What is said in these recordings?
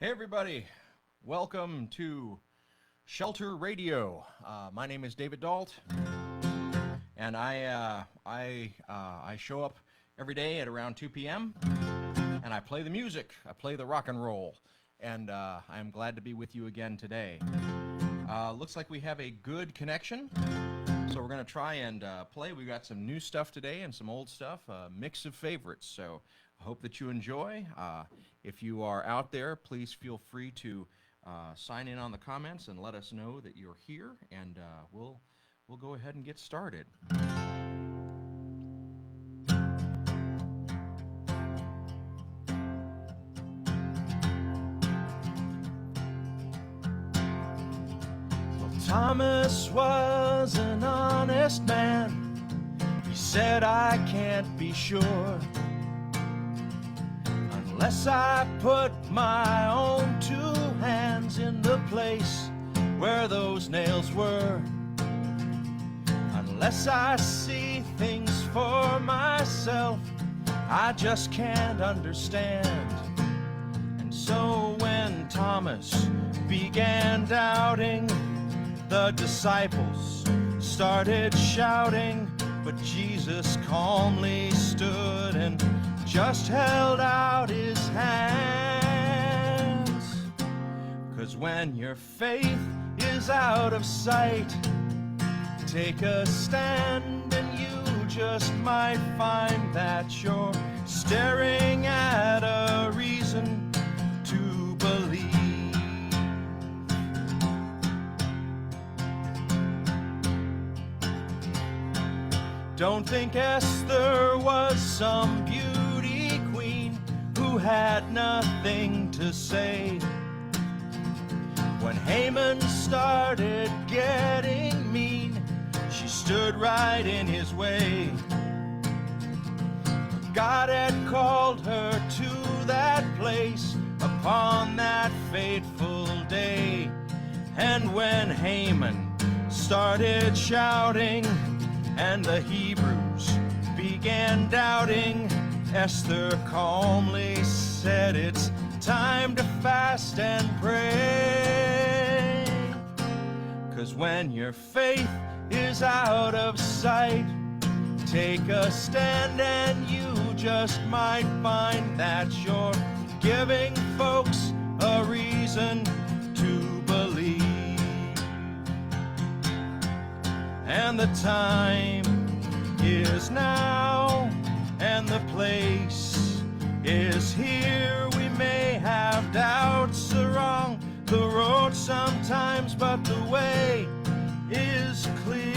Hey everybody, welcome to Shelter Radio. My name is David Dault, and I show up every day at around 2 p.m. and I play the music. I play the rock and roll, and I am glad to be with you again today. Looks like we have a good connection, so we're going to try and play. We got some new stuff today and some old stuff, a mix of favorites. So I hope that you enjoy. If you are out there, please feel free to sign in on the comments and let us know that you're here, and we'll go ahead and get started. Well, Thomas was an honest man. He said, I can't be sure unless I put my own two hands in the place where those nails were. Unless I see things for myself, I just can't understand. And so when Thomas began doubting, the disciples started shouting, but Jesus calmly stood and just held out his hands. 'Cause when your faith is out of sight, take a stand and you just might find that you're staring at a reason to believe. Don't think Esther was some beauty who had nothing to say. When Haman started getting mean, she stood right in his way. God had called her to that place upon that fateful day. And when Haman started shouting and the Hebrews began doubting, Esther calmly said, it's time to fast and pray. 'Cause when your faith is out of sight, take a stand and you just might find that you're giving folks a reason to believe. And the time is now, and the place is here. We may have doubts along the road sometimes, but the way is clear.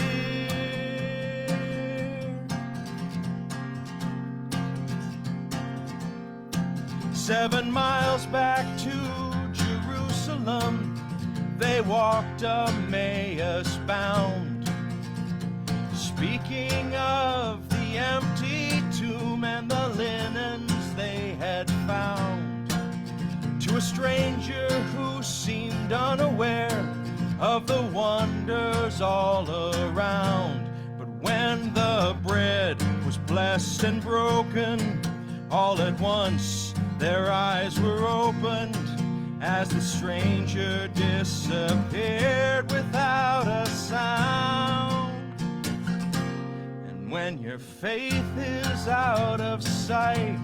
7 miles back to Jerusalem, they walked Emmaus bound, speaking of the empty tomb and the linens they had found. To a stranger who seemed unaware of the wonders all around. But when the bread was blessed and broken, all at once their eyes were opened as the stranger disappeared without a sound. When your faith is out of sight,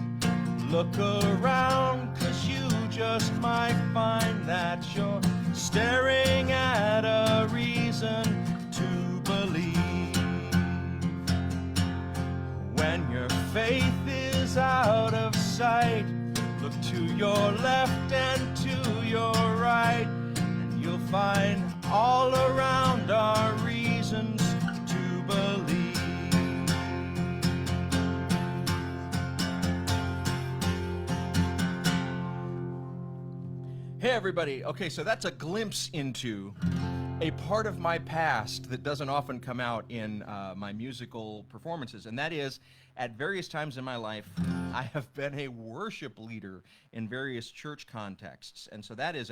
look around, 'cause you just might find that you're staring at a reason to believe. When your faith is out of sight, look to your left and to your right, and you'll find all around are reasons to believe. Hey everybody, okay, so that's a glimpse into a part of my past that doesn't often come out in my musical performances, and that is, at various times in my life, I have been a worship leader in various church contexts, and so that is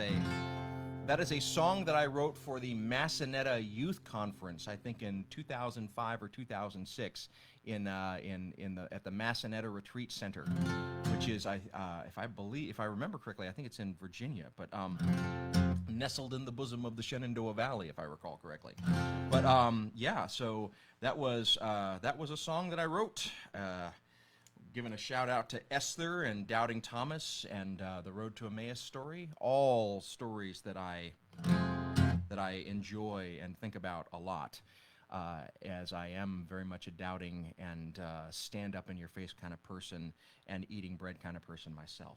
That is a song that I wrote for the Massanetta Youth Conference, I think in 2005 or 2006, at the Massanetta Retreat Center, which is if I remember correctly, I think it's in Virginia, but nestled in the bosom of the Shenandoah Valley, if I recall correctly. But yeah, so that was a song that I wrote. Giving a shout out to Esther and Doubting Thomas and the Road to Emmaus story, all stories that I enjoy and think about a lot, as I am very much a doubting and stand up in your face kind of person and eating bread kind of person myself.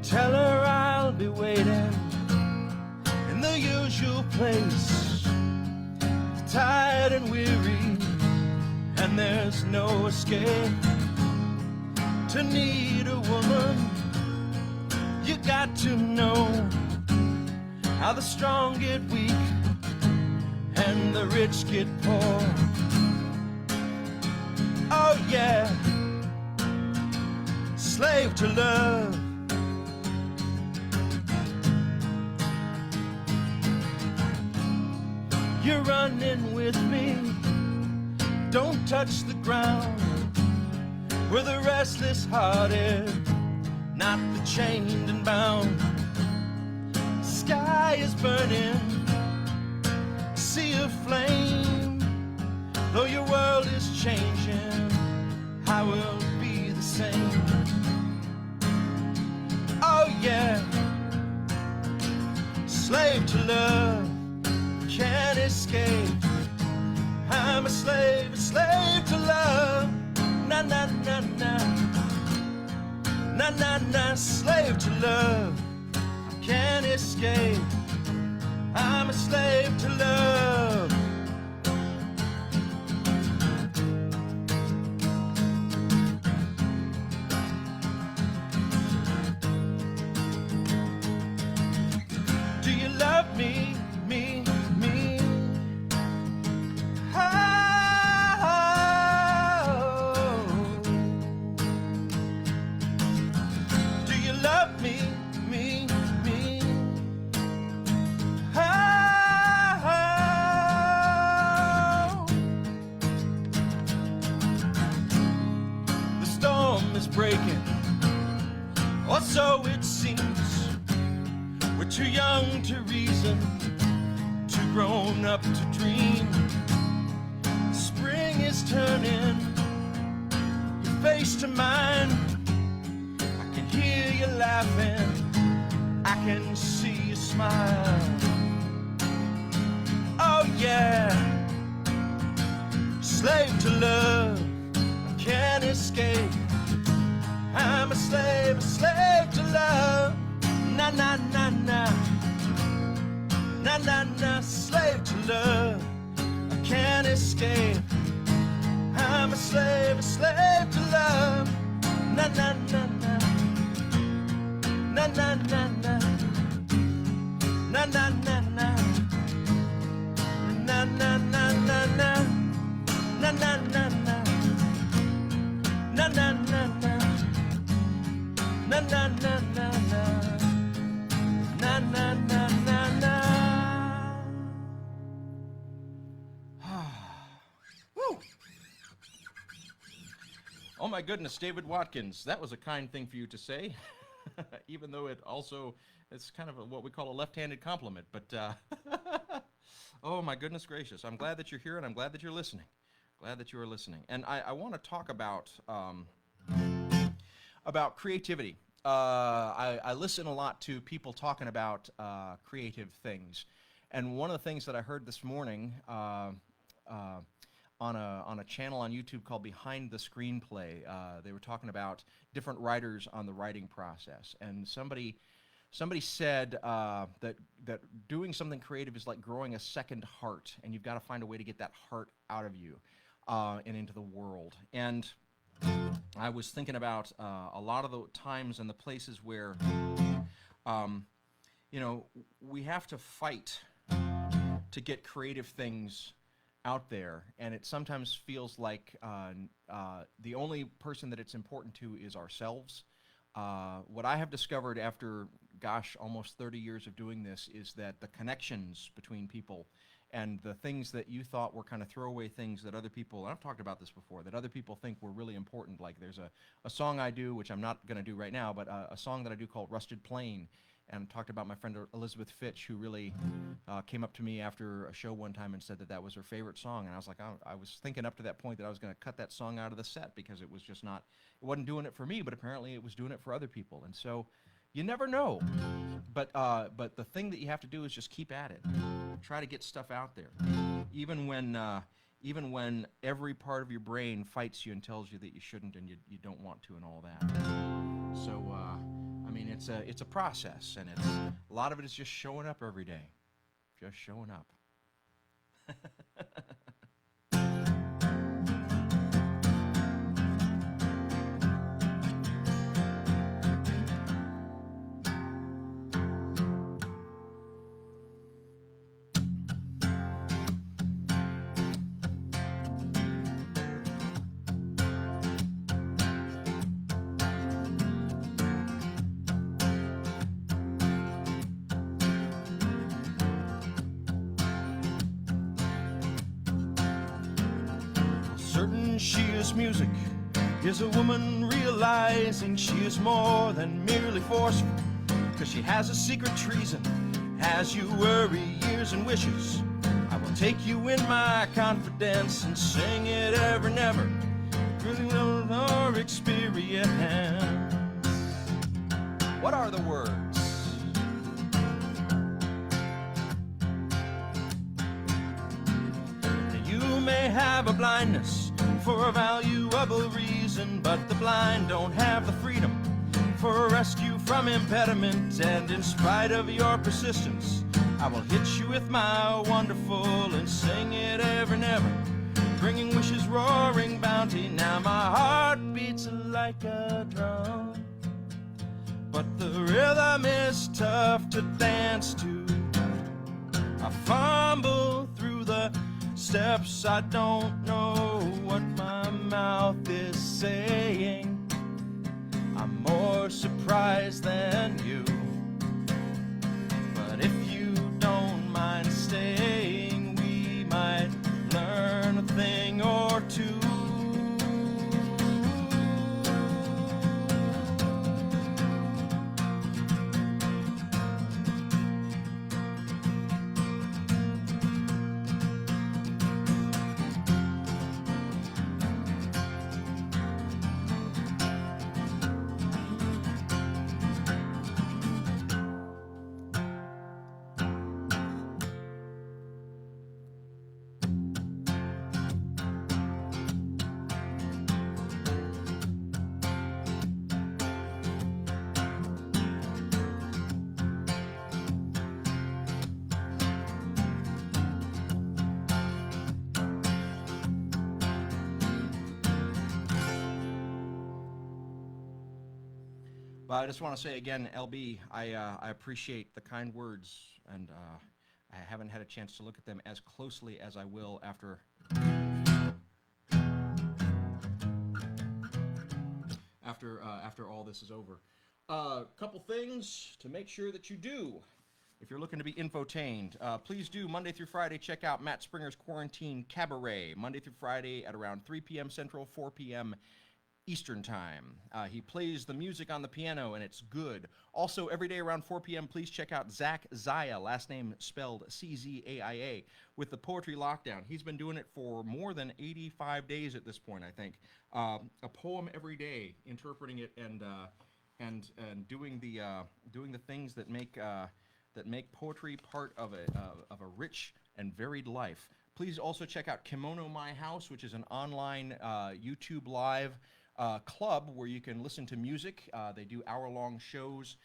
Tell her I'll be waiting in the usual place, tired and weary, and there's no escape. To need a woman, you got to know how the strong get weak and the rich get poor. Oh yeah, slave to love. You're running with me, don't touch the ground. We're the restless-hearted, not the chained and bound. Sky is burning, sea of flame. Though your world is changing, I will be the same. Oh yeah, slave to love. Can't escape. I'm a slave to love. Na na na na, na na na, slave to love. Can't escape. I'm a slave to love. Do you love me? Me? Breaking, or so it seems. We're too young to reason, too grown up to dream. Spring is turning, your face to mine. I can hear you laughing, I can see you smile. Oh yeah, slave to love, I can't escape. I'm a slave to love. Na na na na, na na na, slave to love. I can't escape. I'm a slave to love. Na na na na, na na na na, na na na na, na na na na na, na na na na, na na na na. Na na na na na, na na na na na. Woo! Oh my goodness, David Watkins, that was a kind thing for you to say, even though it's kind of what we call a left-handed compliment, but oh my goodness gracious, I'm glad that you're here and I'm glad that you're listening. Glad that you are listening. And I want to talk about creativity. I listen a lot to people talking about creative things. And one of the things that I heard this morning, on a channel on YouTube called Behind the Screenplay. They were talking about different writers on the writing process, and somebody said that doing something creative is like growing a second heart, and you've got to find a way to get that heart out of you and into the world. And I was thinking about a lot of the times and the places where, we have to fight to get creative things out there, and it sometimes feels like the only person that it's important to is ourselves. What I have discovered after, almost 30 years of doing this is that the connections between people and the things that you thought were kind of throwaway things that other people, and I've talked about this before, that other people think were really important. Like there's a song I do, which I'm not going to do right now, but a song that I do called Rusted Plain, and talked about my friend Elizabeth Fitch, who really came up to me after a show one time and said that was her favorite song. And I was like, I was thinking up to that point that I was going to cut that song out of the set because it was just not, it wasn't doing it for me, but apparently it was doing it for other people. And so you never know. But the thing that you have to do is just keep at it. Try to get stuff out there. Even when every part of your brain fights you and tells you that you shouldn't and you don't want to and all that. So, it's a process, and a lot of it is just showing up every day. Just showing up. Certain she is music, is a woman realizing she is more than merely forceful, 'cause she has a secret treason. As you worry years and wishes, I will take you in my confidence and sing it ever and ever, really know our experience. What are the words? You may have a blindness for a valuable reason, but the blind don't have the freedom for a rescue from impediment. And in spite of your persistence, I will hit you with my wonderful and sing it ever and ever, bringing wishes roaring bounty. Now my heart beats like a drum, but the rhythm is tough to dance to. I fumble through the steps, I don't know what my mouth is saying. I'm more surprised than you, but if you don't mind staying, we might learn a thing or two. I just want to say again, LB, I appreciate the kind words, and I haven't had a chance to look at them as closely as I will after all this is over. Couple things to make sure that you do. If you're looking to be infotained, please do, Monday through Friday, check out Matt Springer's Quarantine Cabaret, Monday through Friday at around 3 p.m. Central, 4 p.m. Eastern Time. He plays the music on the piano, and it's good. Also, every day around 4 p.m., please check out Zach Zaya, last name spelled C-Z-A-I-A, with the Poetry Lockdown. He's been doing it for more than 85 days at this point, I think. A poem every day, interpreting it and doing the things that make poetry part of a rich and varied life. Please also check out Kimono My House, which is an online YouTube live club where you can listen to music. They do hour-long shows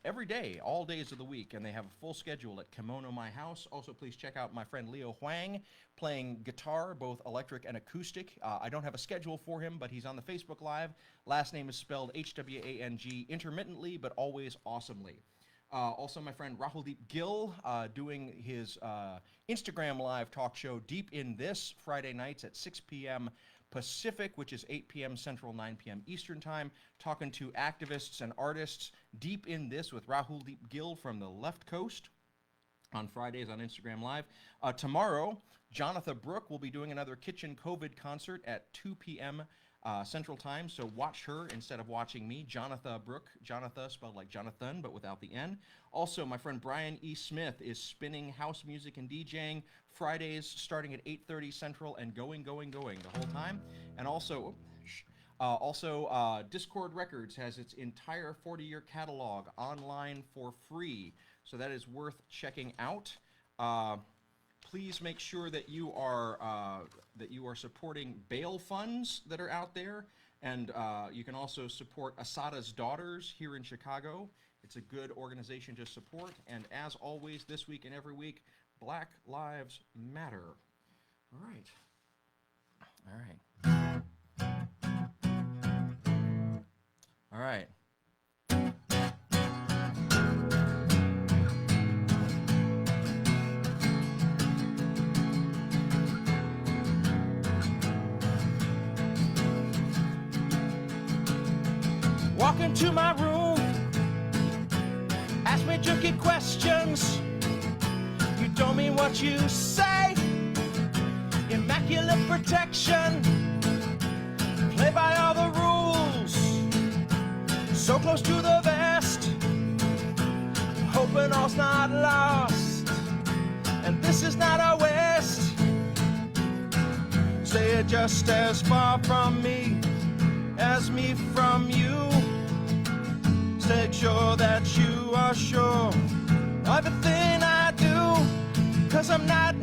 every day, all days of the week, and they have a full schedule at Kimono My House. Also, please check out my friend Leo Huang playing guitar, both electric and acoustic. I don't have a schedule for him, but he's on the Facebook Live. Last name is spelled H-W-A-N-G, intermittently, but always awesomely. Also, my friend Rahuldeep Gill doing his Instagram Live talk show Deep in This, Friday nights at 6 p.m. Pacific, which is 8 p.m. Central, 9 p.m. Eastern Time, talking to activists and artists. Deep in This with Rahuldeep Gill from the left coast on Fridays on Instagram Live. Tomorrow, Jonatha Brooke will be doing another Kitchen COVID concert at 2 p.m. Central Time, so watch her instead of watching me. Jonatha Brooke, Jonatha spelled like Jonathan, but without the N. Also, my friend Bryan E. Smith is spinning house music and DJing Fridays starting at 8:30 Central and going the whole time. And also, Discord Records has its entire 40-year catalog online for free, so that is worth checking out. Please make sure that you are supporting bail funds that are out there, and you can also support Asada's Daughters here in Chicago. It's a good organization to support, and as always, this week and every week, Black Lives Matter. All right. Walk into my room, ask me tricky questions. You don't mean what you say. Immaculate protection, play by all the rules. So close to the vest, hoping all's not lost. And this is not a waste. Stay just as far from me as me from you. Make sure that you are sure of everything I do, 'cause I'm not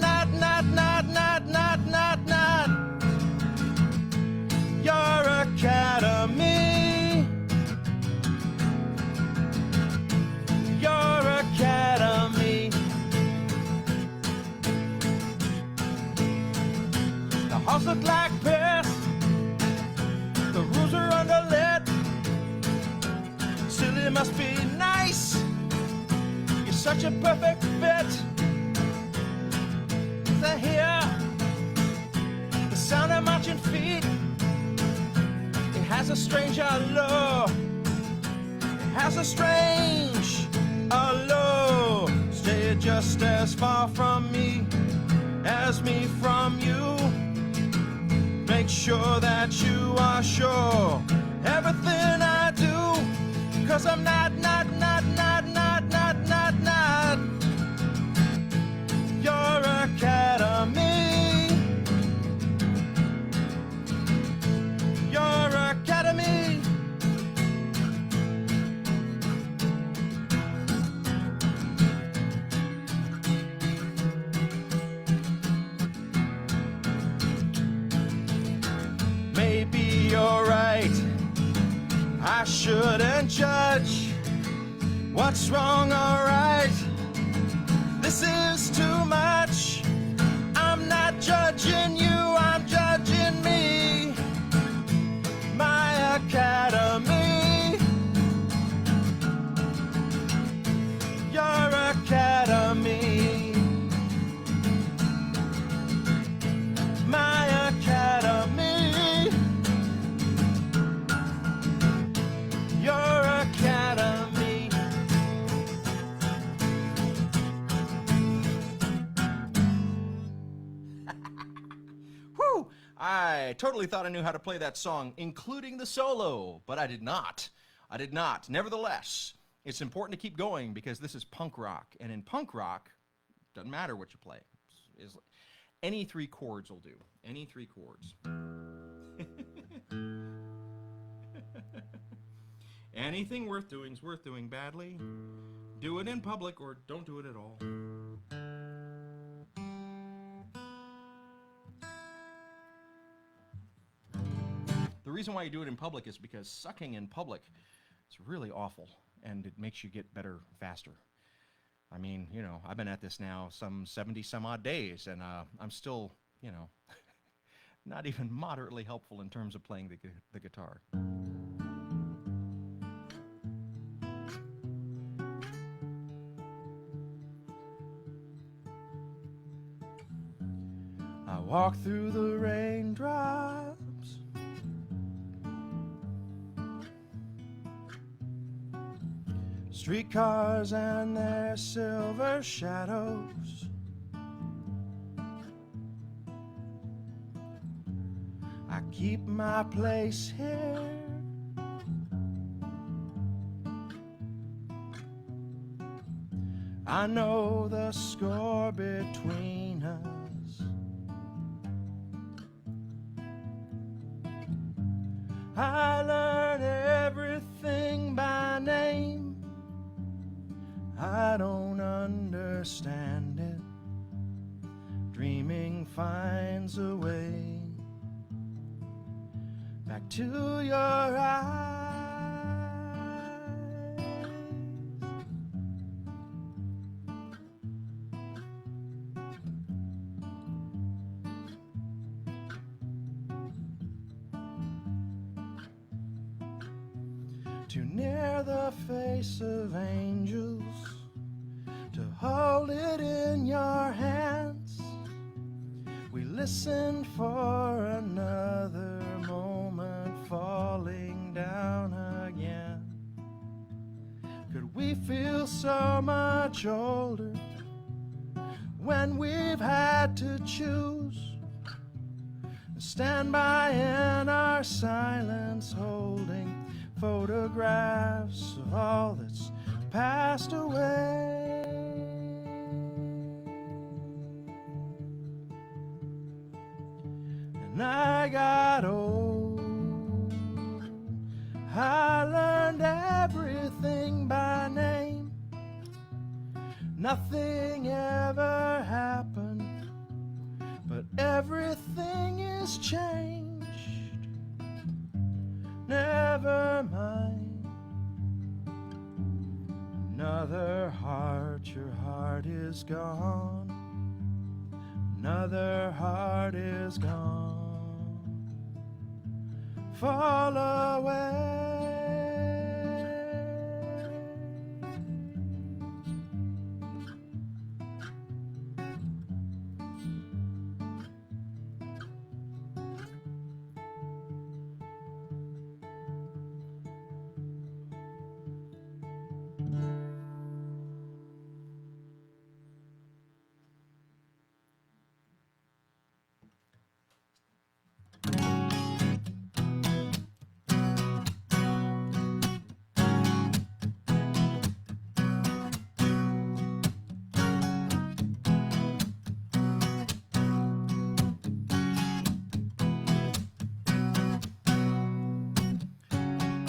your academy. Your academy. The halls look like this, the rules are underlit. Still, it must be nice. You're such a perfect fit. I hear the sound of marching feet. It has a strange allure. It has a strange allure. Stay just as far from me as me from you. Make sure that you are sure everything I do. 'Cause I'm not your academy. Your academy. Maybe you're right, I shouldn't judge what's wrong or right. This is too much. I'm not judging you, I'm judging me. My academy. Your academy. My academy. Your academy. Whew! I totally thought I knew how to play that song, including the solo, but I did not. Nevertheless, it's important to keep going because this is punk rock, and in punk rock, doesn't matter what you play. Any three chords will do. Any three chords. Anything worth doing is worth doing badly. Do it in public or don't do it at all. the reason why you do it in public is because sucking in public is really awful, and it makes you get better faster. I mean, you know, I've been at this now some 70 some odd days, and I'm still, you know, not even moderately helpful in terms of playing the guitar. I walk through the raindrops, streetcars and their silver shadows. I keep my place here. I know the score between us. I learn everything by name. I don't understand it. Dreaming finds a way back to your eyes. Too near the face of angels to hold it in your hands. We listen for another moment falling down again. Could we feel so much older when we've had to choose? Stand by in our silence, holding photographs of all that's passed away. And I got old. I learned everything by name. Nothing ever happened, but everything is changed. Never mind. Another heart, your heart is gone. Another heart is gone. Fall away.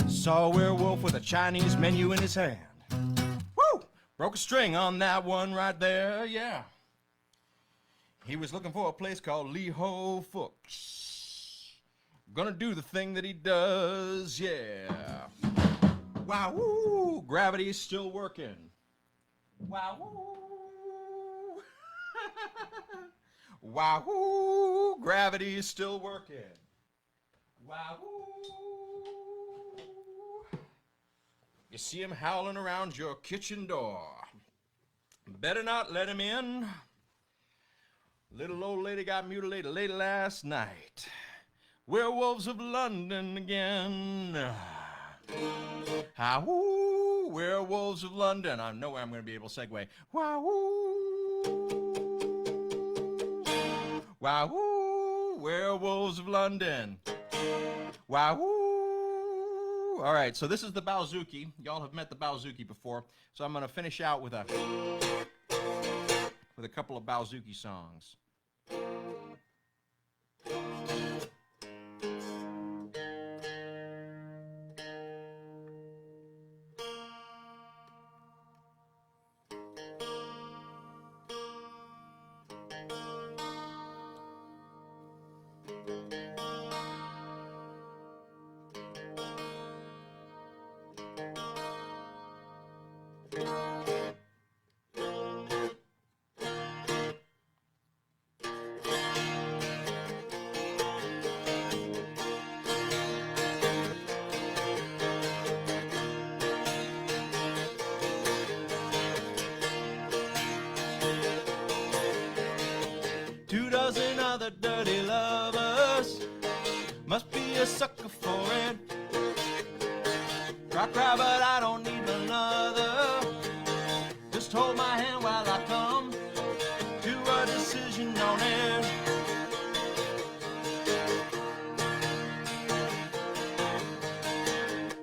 Saw a werewolf with a Chinese menu in his hand. Woo! Broke a string on that one right there, yeah. He was looking for a place called Lee Ho Fook's. Gonna do the thing that he does, yeah. Wow, woo! Gravity's still working. Wow, woo! Wow, woo! Gravity's still working. Wow, woo! You see him howling around your kitchen door. Better not let him in. Little old lady got mutilated late last night. Werewolves of London again. Ah-woo, Werewolves of London. I know where I'm going to be able to segue. Wow-woo. Wow-woo, Werewolves of London. Wow-woo. All right, so this is the Bowzuki. Y'all have met the Bowzuki before, so I'm going to finish out with a couple of Bowzuki songs. other dirty lovers. Must be a sucker for it. Cry, cry, but I don't need another. Just hold my hand while I come to a decision on it.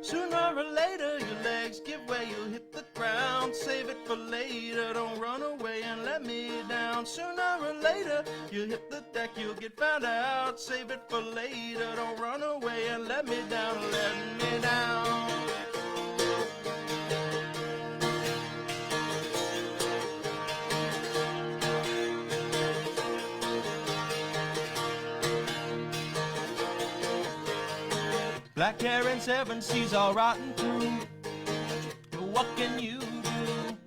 Sooner or later your legs give way, you'll hit the ground. Save it for later, don't run away and let me down. Sooner or later you hit the deck, you'll get found out. Save it for later, don't run away and let me down, let me down. Black hair and 7 C's all rotten too. What can you do?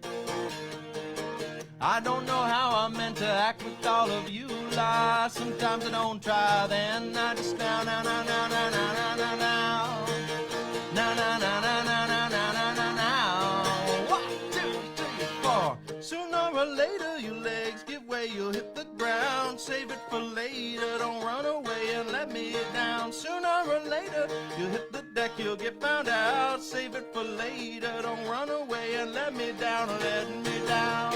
I don't know how I'm meant to act with all of you lies. Sometimes I don't try, then I just now. Now, now, now, now, now, now, now, now. Now, now, now, now, now, now, now, now, now, now. 1, 2, 3, 4. Sooner or later your legs give way, you'll hit the ground. Save it for later, don't run away and let me down. Sooner or later you'll hit the deck, you'll get found out. Save it for later, don't run away and let me down, let me down.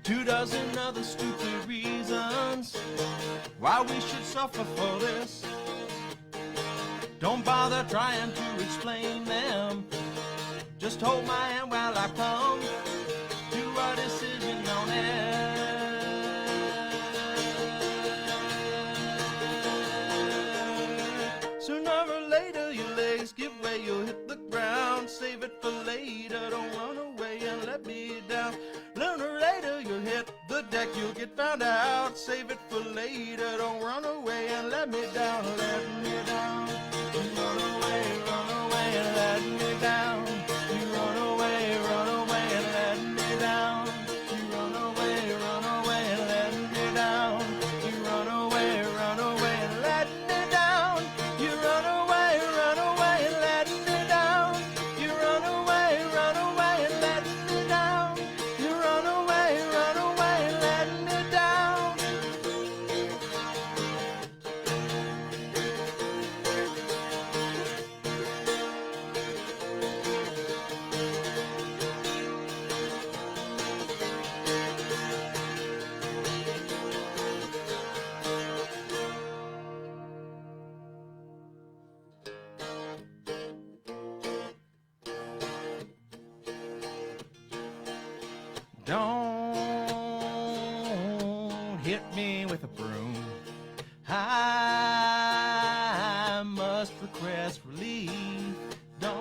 Two dozen other stupid reasons why we should suffer for this. Don't bother trying to explain them. Just hold my hand while I come to a decision on it. Sooner or later your legs give way, you'll hit the ground. Save it for later, don't run away and let me down. Sooner or later you'll hit the deck, you'll get found out. Save it for later, don't run away and let me down, let me down. Run away and let me down. You run away and let me down. You run away and let me down. You run away and let me down. You run away and let me down. You run away and let me down. You run away and let me down. Don't hit me with a broom. I must request relief. Don't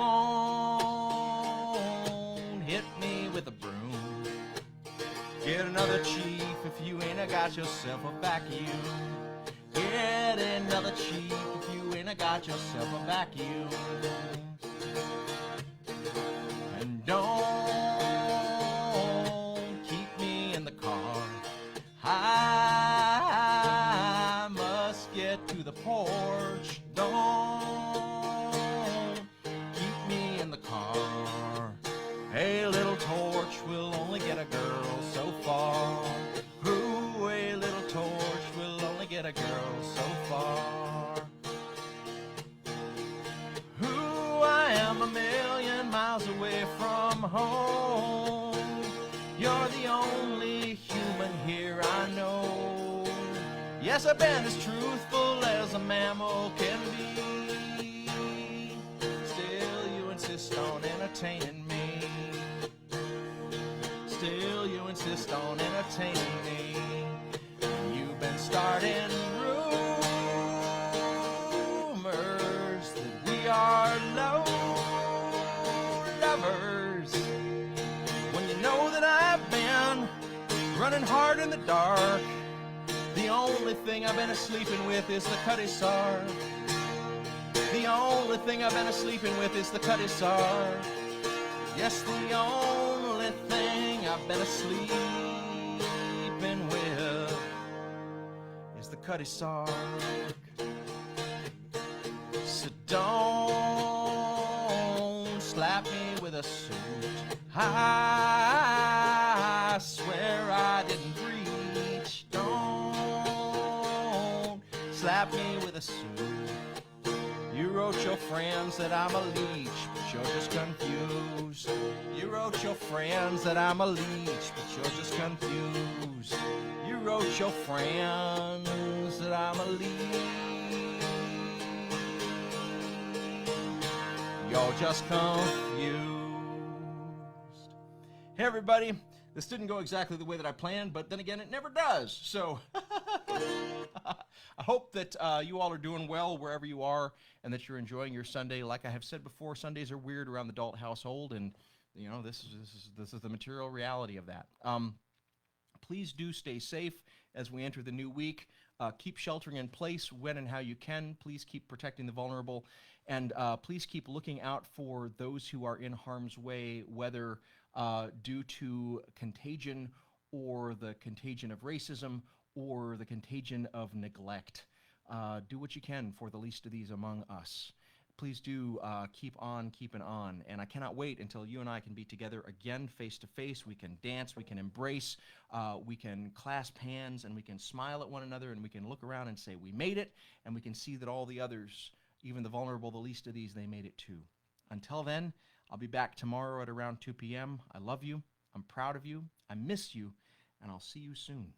hit me with a broom. Get another chief if you ain't got yourself a vacuum. Get another chief if you ain't got yourself a vacuum. And don't keep me in the car. I must get to the porch. Don't keep me in the car. A little torch will only get a girl so far. Ooh, a little torch will only get a girl so far. Ooh, I am a million miles away from home. You're the only human here I know. Yes, I've been as truthful as a mammal can be. Still you insist on entertaining me. Still you insist on entertaining me. You've been starting rumors that we are low lovers. When you know that I've been running hard in the dark. The only thing I've been sleeping with is the Cutty Sark. The only thing I've been sleeping with is the Cutty Sark. Yes, the only thing I've been sleeping with is the Cutty Sark. So don't slap me with a suit. I swear I didn't breach. Don't slap me with a suit. You wrote your friends that I'm a leech, but you're just confused. You wrote your friends that I'm a leech, but you're just confused. You wrote your friends that I'm a leech. You're just confused. Hey everybody, this didn't go exactly the way that I planned, but then again, it never does. So I hope that you all are doing well wherever you are and that you're enjoying your Sunday. Like I have said before, Sundays are weird around the Dault household, and you know this is the material reality of that. Please do stay safe as we enter the new week. Keep sheltering in place when and how you can. Please keep protecting the vulnerable, and please keep looking out for those who are in harm's way, whether due to contagion or the contagion of racism or the contagion of neglect. Do what you can for the least of these among us. Please do keep on keeping on. And I cannot wait until you and I can be together again face to face. We can dance, we can embrace, we can clasp hands, and we can smile at one another, and we can look around and say, we made it, and we can see that all the others, even the vulnerable, the least of these, they made it too. Until then, I'll be back tomorrow at around 2 p.m. I love you. I'm proud of you. I miss you. And I'll see you soon.